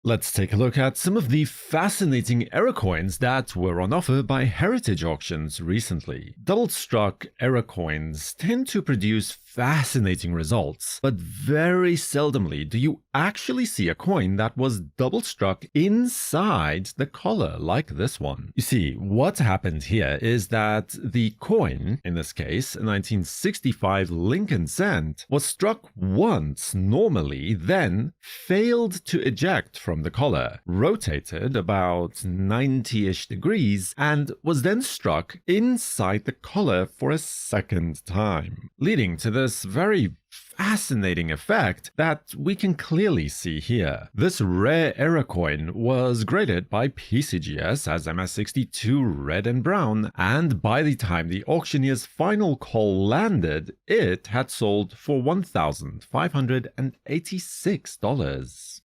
Let's take a look at some of the fascinating error coins that were on offer by heritage auctions recently. Double-struck error coins tend to produce fascinating results, but very seldomly do you actually see a coin that was double-struck inside the collar like this one. You see, what happened here is that the coin, in this case a 1965 Lincoln cent, was struck once normally, then failed to eject from the collar, rotated about 90-ish degrees, and was then struck inside the collar for a second time, leading to this very fascinating effect that we can clearly see here. This rare error coin was graded by PCGS as MS62 red and brown, and by the time the auctioneer's final call landed, it had sold for $1,586.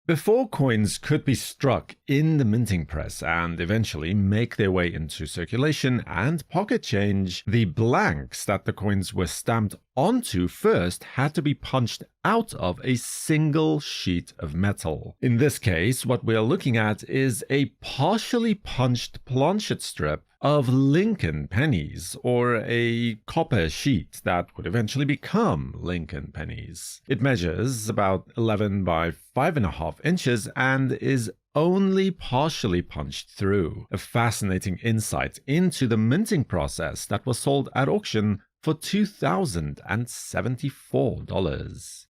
Before coins could be struck in the minting press and eventually make their way into circulation and pocket change, the blanks that the coins were stamped onto first had to be punched out of a single sheet of metal. In this case, what we are looking at is a partially punched planchet strip of Lincoln pennies, or a copper sheet that would eventually become Lincoln pennies. It measures about 11 by 5.5 inches and is only partially punched through. A fascinating insight into the minting process that was sold at auction for $2,074.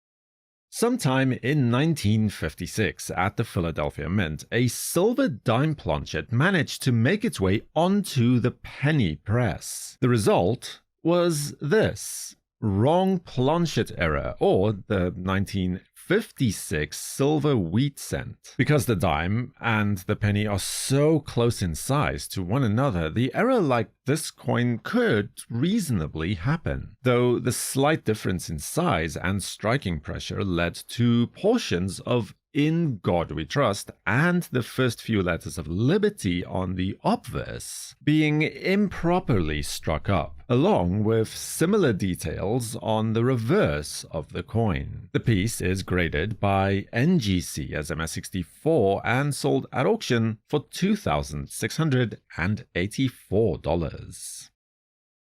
Sometime in 1956, at the Philadelphia Mint, a silver dime planchet managed to make its way onto the penny press. The result was this: wrong planchet error, or the 1956 silver wheat cent. Because the dime and the penny are so close in size to one another, the error like this coin could reasonably happen, though the slight difference in size and striking pressure led to portions of "In God We Trust" and the first few letters of Liberty on the obverse being improperly struck up, along with similar details on the reverse of the coin. The piece is graded by NGC as MS64 and sold at auction for $2,684.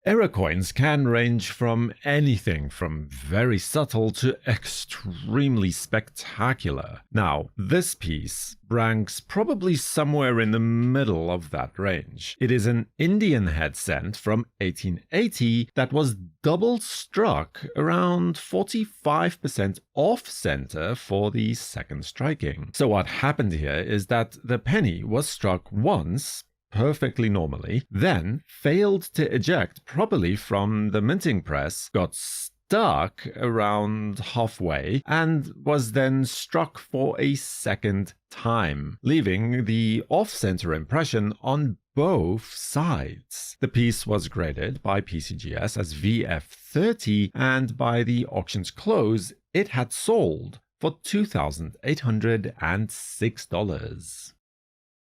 Error coins can range from anything from very subtle to extremely spectacular. Now, this piece ranks probably somewhere in the middle of that range. It is an Indian head cent from 1880 that was double struck around 45% off center for the second striking. So what happened here is that the penny was struck once, perfectly normally, then failed to eject properly from the minting press, got stuck around halfway, and was then struck for a second time, leaving the off-center impression on both sides. The piece was graded by PCGS as VF30, and by the auction's close, it had sold for $2,806.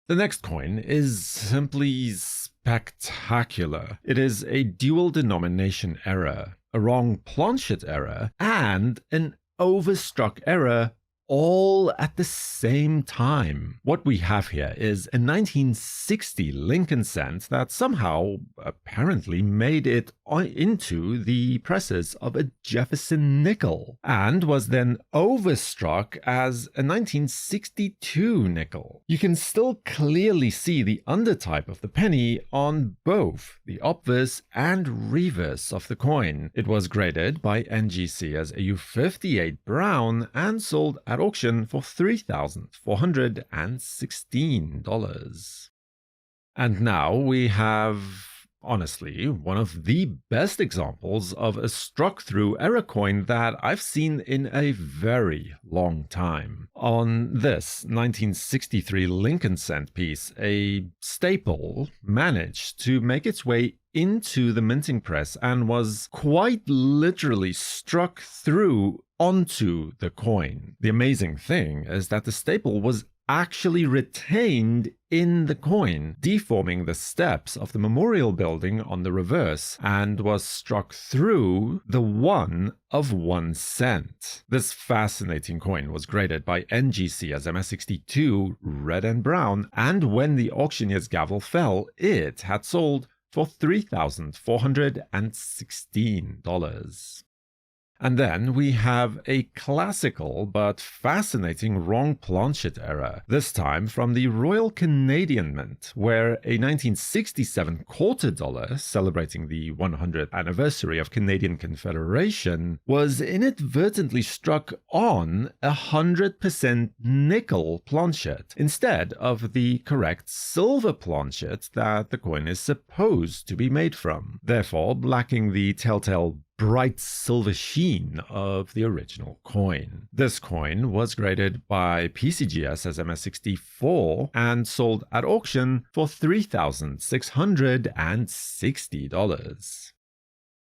The next coin is simply spectacular. It is a dual denomination error, a wrong planchet error, and an overstruck error, all at the same time. What we have here is a 1960 Lincoln cent that somehow apparently made it into the presses of a Jefferson nickel, and was then overstruck as a 1962 nickel. You can still clearly see the undertype of the penny on both the obverse and reverse of the coin. It was graded by NGC as AU58 brown and sold at auction for $3,416. And now we have, honestly, one of the best examples of a struck-through error coin that I've seen in a very long time. On this 1963 Lincoln cent piece, a staple managed to make its way into the minting press and was quite literally struck through onto the coin. The amazing thing is that the staple was actually retained in the coin, deforming the steps of the memorial building on the reverse, and was struck through the 1 of 1 cent. This fascinating coin was graded by NGC as MS62 red and brown, and when the auctioneer's gavel fell, it had sold for $3,416. And then we have a classical but fascinating wrong planchet error, this time from the Royal Canadian Mint, where a 1967 quarter dollar, celebrating the 100th anniversary of Canadian Confederation, was inadvertently struck on a 100% nickel planchet, instead of the correct silver planchet that the coin is supposed to be made from, therefore lacking the telltale bright silver sheen of the original coin. This coin was graded by PCGS as MS64 and sold at auction for $3,660.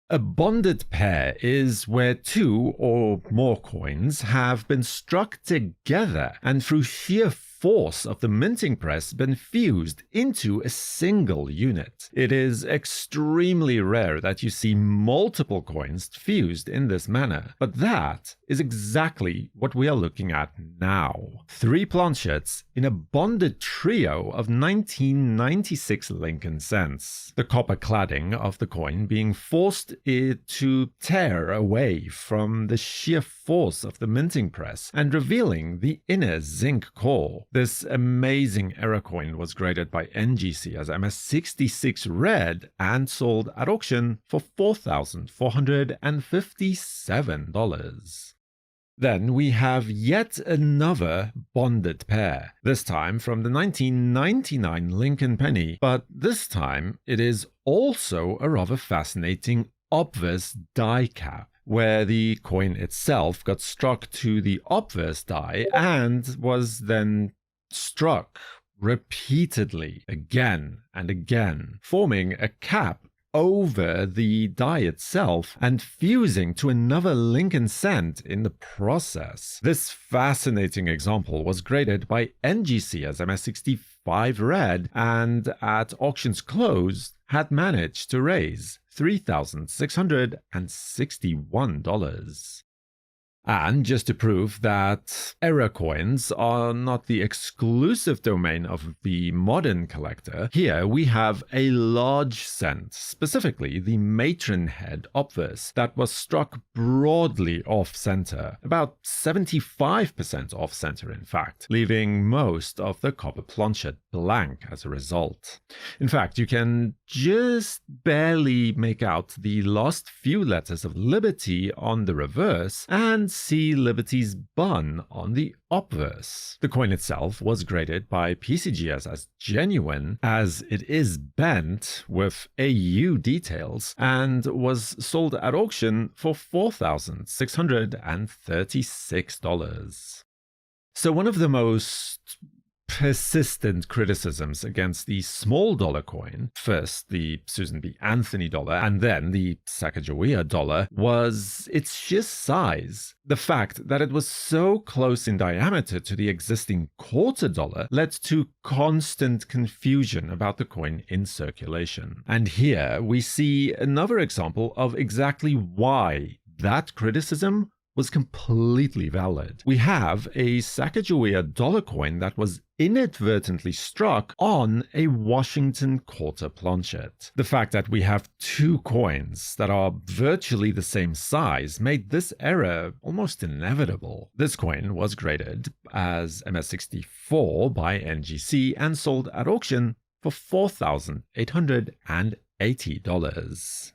A bonded pair is where two or more coins have been struck together and through sheer force of the minting press been fused into a single unit. It is extremely rare that you see multiple coins fused in this manner, but that is exactly what we are looking at now. 3 planchets in a bonded trio of 1996 Lincoln cents. The copper cladding of the coin being forced to tear away from the sheer force of the minting press and revealing the inner zinc core. This amazing error coin was graded by NGC as MS66 red and sold at auction for $4,457. Then we have yet another bonded pair, this time from the 1999 Lincoln penny, but this time it is also a rather fascinating obverse die cap, where the coin itself got struck to the obverse die and was then struck repeatedly again and again, forming a cap over the die itself and fusing to another Lincoln cent in the process. This fascinating example was graded by NGC as MS65 red and at auction's close had managed to raise $3,661. And just to prove that error coins are not the exclusive domain of the modern collector, here we have a large cent, specifically the matron head obverse, that was struck broadly off-center, about 75% off-center in fact, leaving most of the copper planchet blank as a result. In fact, you can just barely make out the last few letters of Liberty on the reverse and see Liberty's bun on the obverse. The coin itself was graded by PCGS as genuine, as it is bent with AU details, and was sold at auction for $4,636. So one of the most persistent criticisms against the small dollar coin, first the Susan B. Anthony dollar and then the Sacagawea dollar, was its sheer size. The fact that it was so close in diameter to the existing quarter dollar led to constant confusion about the coin in circulation. And here we see another example of exactly why that criticism was completely valid. We have a Sacagawea dollar coin that was inadvertently struck on a Washington quarter planchet. The fact that we have two coins that are virtually the same size made this error almost inevitable. This coin was graded as MS64 by NGC and sold at auction for $4,880.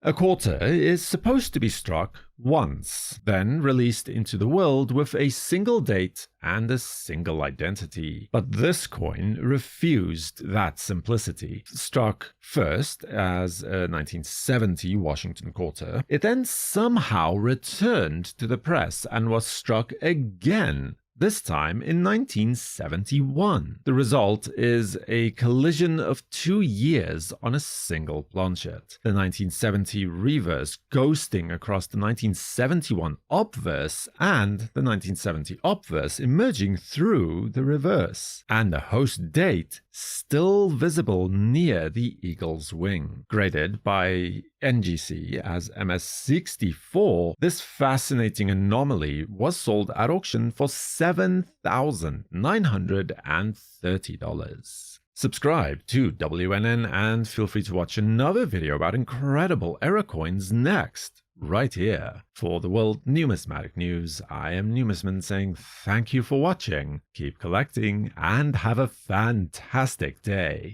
A quarter is supposed to be struck once, then released into the world with a single date and a single identity. But this coin refused that simplicity. Struck first as a 1970 Washington quarter, it then somehow returned to the press and was struck again this time in 1971. The result is a collision of 2 years on a single planchet. The 1970 reverse ghosting across the 1971 obverse and the 1970 obverse emerging through the reverse, and the host date still visible near the eagle's wing. Graded by NGC as MS64, this fascinating anomaly was sold at auction for $7,930. Subscribe to WNN and feel free to watch another video about incredible error coins next, right here. For the World Numismatic News, I am Numisman saying thank you for watching, keep collecting, and have a fantastic day.